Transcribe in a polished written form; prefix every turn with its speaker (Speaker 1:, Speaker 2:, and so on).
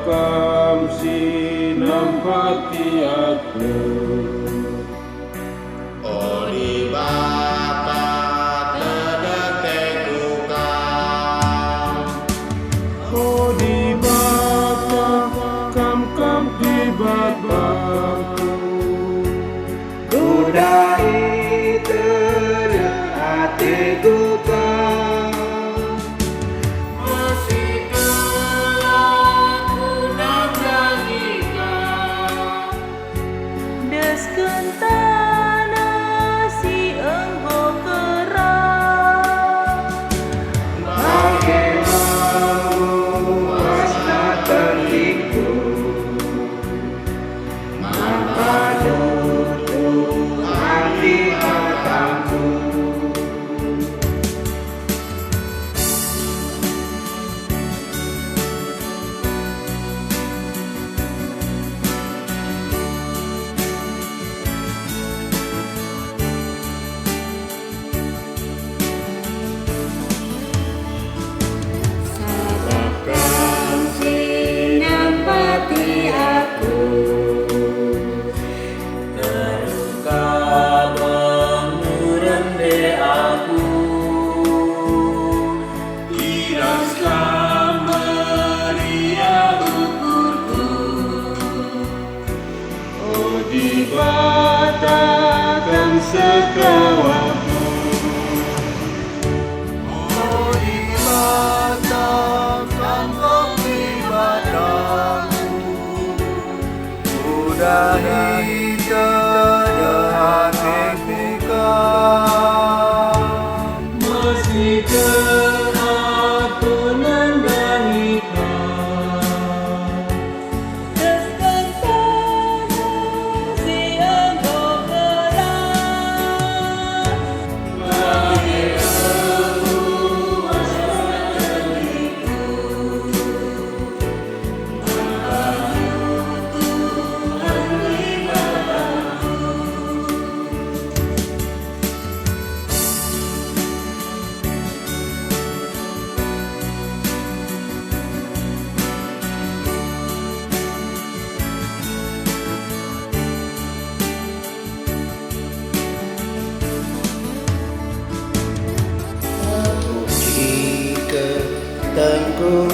Speaker 1: kam sinampati aku.
Speaker 2: Odi bata terdeteku kam.
Speaker 1: Odi bata kam di bataku.
Speaker 3: Budai terhatiku kam.
Speaker 4: Masih kelaku nandangi kam. Deskeun tanah si enggo kerang.
Speaker 3: Bagaimana wasna terliku. Mapadu Tuhan di hataku.
Speaker 4: Kam sinampati aku.
Speaker 2: Terkadang merende aku. Iraskan meriah ukurku.
Speaker 1: Odi bata kam sekawaku.
Speaker 2: Odi bata kam kopi bataku. Udahi terhatiku kam.
Speaker 1: Masih aku nandangi kam.
Speaker 4: Deskeun tanah si enggo kerang.
Speaker 3: Jika tanggung